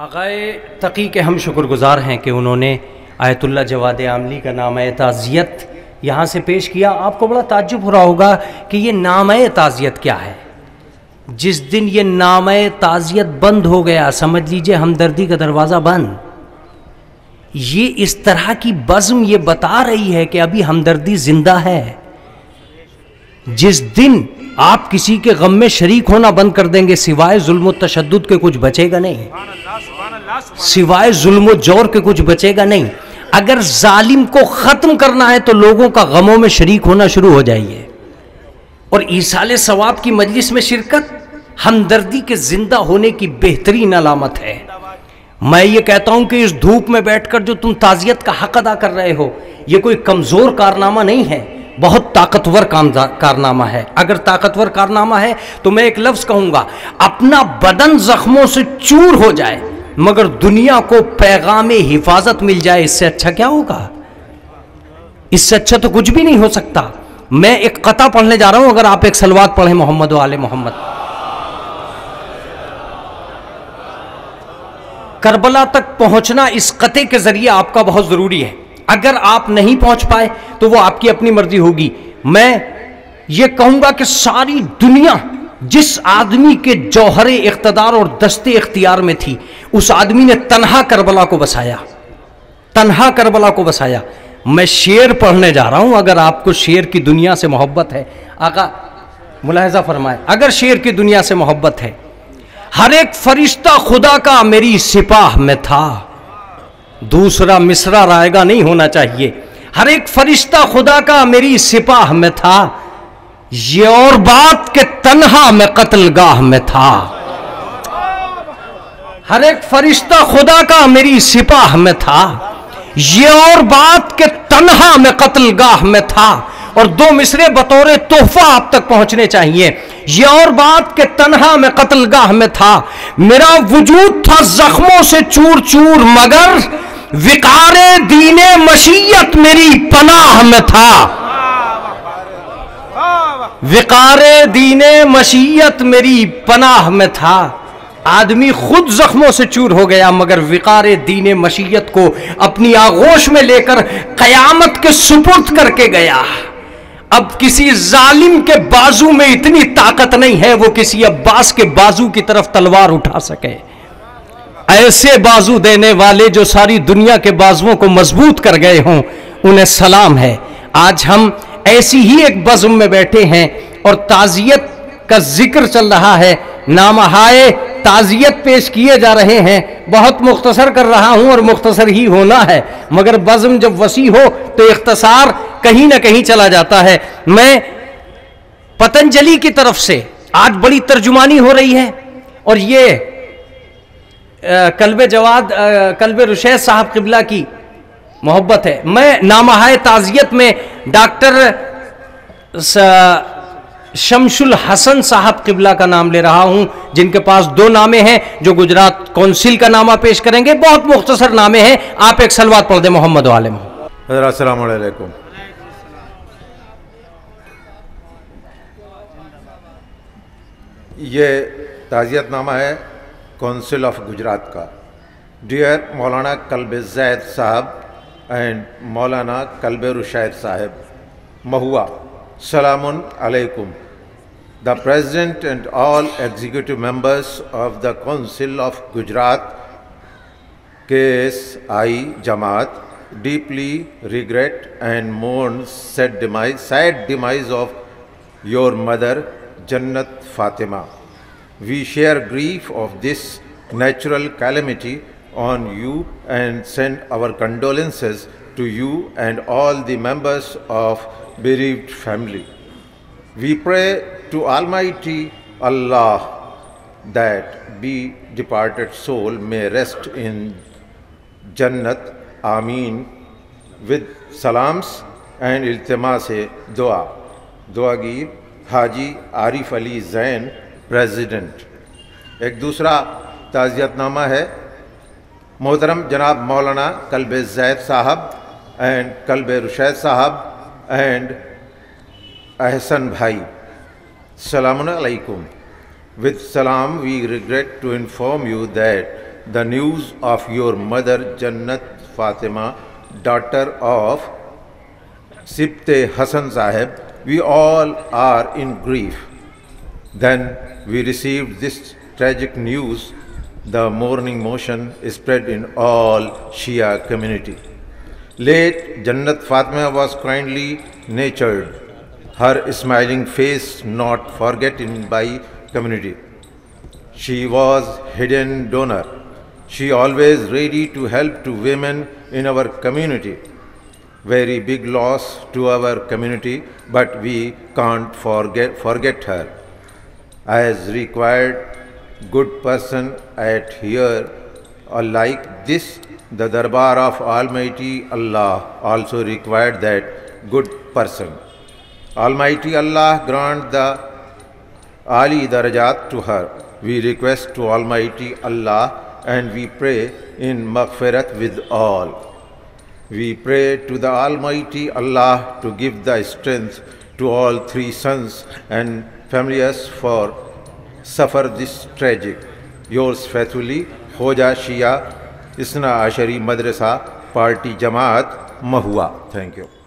आग़ाए तकी के हम शुक्रगुज़ार हैं कि उन्होंने आयतुल्लाह जवाद आमली का नाम ताज़ियत यहाँ से पेश किया। आपको बड़ा ताज्जुब हो रहा होगा कि ये नाम ताज़ियत क्या है। जिस दिन ये नाम ताज़ियत बंद हो गया, समझ लीजिए हमदर्दी का दरवाज़ा बंद। ये इस तरह की बज़्म ये बता रही है कि अभी हमदर्दी जिंदा है। जिस दिन आप किसी के गम में शरीक होना बंद कर देंगे, सिवाय जुल्म व तशद्दुद के कुछ बचेगा नहीं, सिवाय जुल्म व जौर के कुछ बचेगा नहीं। अगर जालिम को ख़त्म करना है तो लोगों का गमों में शरीक होना शुरू हो जाइए। और ईसाले सवाब की मजलिस में शिरकत हमदर्दी के जिंदा होने की बेहतरीन अलामत है। मैं ये कहता हूं कि इस धूप में बैठकर जो तुम ताज़ियत का हक अदा कर रहे हो, ये कोई कमज़ोर कारनामा नहीं है, बहुत ताकतवर कारनामा है। अगर ताकतवर कारनामा है तो मैं एक लफ्ज़ कहूँगा, अपना बदन ज़ख्मों से चूर हो जाए मगर दुनिया को पैगाम हिफाजत मिल जाए, इससे अच्छा क्या होगा? इससे अच्छा तो कुछ भी नहीं हो सकता। मैं एक कता पढ़ने जा रहा हूँ, अगर आप एक सलवात पढ़ें मोहम्मद व आले मोहम्मद। करबला तक पहुँचना इस कते के ज़रिए आपका बहुत ज़रूरी है। अगर आप नहीं पहुँच पाए तो वो आपकी अपनी मर्जी होगी। मैं ये कहूँगा कि सारी दुनिया जिस आदमी के जौहरे इख्तदार और दस्ते इख्तियार में थी, उस आदमी ने तन्हा करबला को बसाया, तन्हा करबला को बसाया। मैं शेर पढ़ने जा रहा हूं। अगर आपको शेर की दुनिया से मोहब्बत है, आका मुलाहिजा फरमाए, अगर शेर की दुनिया से मोहब्बत है, हर एक फरिश्ता खुदा का मेरी सिपाह में था। दूसरा मिसरा रायगा नहीं होना चाहिए। हर एक फरिश्ता खुदा का मेरी सिपाह में था, ये और बात के तन्हा में कत्लगाह में था। हर एक फरिश्ता खुदा का मेरी सिपाह में था, ये और बात के तन्हा में कत्लगाह में था। और दो मिसरे बतौरे तोहफा आप तक पहुंचने चाहिए। ये और बात के तन्हा में कत्लगाह में था, मेरा वजूद था जख्मों से चूर चूर मगर विकारे दीने मशीयत मेरी पनाह में था। विकारे दीने मशीयत मेरी पनाह में था। आदमी खुद जख्मों से चूर हो गया मगर विकारे दीने मशीयत को अपनी आगोश में लेकर कयामत के सुपुर्द करके गया। अब किसी जालिम के बाजू में इतनी ताकत नहीं है वो किसी अब्बास के बाजू की तरफ तलवार उठा सके। ऐसे बाजू देने वाले जो सारी दुनिया के बाजुओं को मजबूत कर गए हों, उन्हें सलाम है। आज हम ऐसी ही एक बज़्म में बैठे हैं और ताज़ियत का जिक्र चल रहा है, नामहाए ताज़ियत पेश किए जा रहे हैं। बहुत मुख्तसर कर रहा हूं और मुख्तसर ही होना है, मगर बज़्म जब वसी हो तो इख्तसार कहीं ना कहीं चला जाता है। मैं पतंजलि की तरफ से आज बड़ी तर्जुमानी हो रही है और ये कल्बे जवाद कल्बे रुशैद साहब क़िबला की मोहब्बत है। मैं नामहाए ताज़ियत में डॉक्टर शमशुल हसन साहब क़िबला का नाम ले रहा हूं, जिनके पास दो नामे हैं जो गुजरात कौंसिल का नामा पेश करेंगे। बहुत मुख्तसर नामे हैं, आप एक सलवात पढ़ दें मोहम्मद व आले मोहम्मद। अस्सलामु अलैकुम। ये ताज़ियत नामा है कौंसिल ऑफ गुजरात का। डियर मौलाना कल्बे ज़ैद साहब एंड मौलाना कल्बे रुशैद साहब, महुआ, सलामुन अलैकुम। The President and all executive members of the Council of Gujarat KSI Jamaat deeply regret and mourn sad demise of your mother Jannat Fatima. We share grief of this natural calamity on you and send our condolences to you and all the members of bereaved family. We pray to Almighty Allah that the departed soul may rest in Jannat, Ameen, with salams and iltimas dua. दुआगीर Haji Arif Ali Zain, president. एक दूसरा ताज़ियतनामा है मोहतरम जनाब मौलाना कल्बे ज़ैद साहब and Kalbe रुशैद साहब and Ahsan भाई, सलामुन अलैकुम। With salam, we regret to inform you that the news of your mother Jannat Fatima, daughter of Sibte Hassan Sahib, we all are in grief. Then we received this tragic news. The mourning motion spread in all Shia community. Late Jannat Fatima was kindly natured, her smiling face not forgotten by community. She was hidden donor. She always ready to help to women in our community. Very big loss to our community, but we can't forget her. As required, good person at here, like this, the Darbar of Almighty Allah also required that good person. Almighty Allah grant the Ali Darajat to her. We request to Almighty Allah and we pray in Maghfirat with all. We pray to the Almighty Allah to give the strength to all three sons and families for suffer this tragic. Yours faithfully, Hoja Shia Isna Ashari Madrasa Party Jamaat Mahua. Thank you.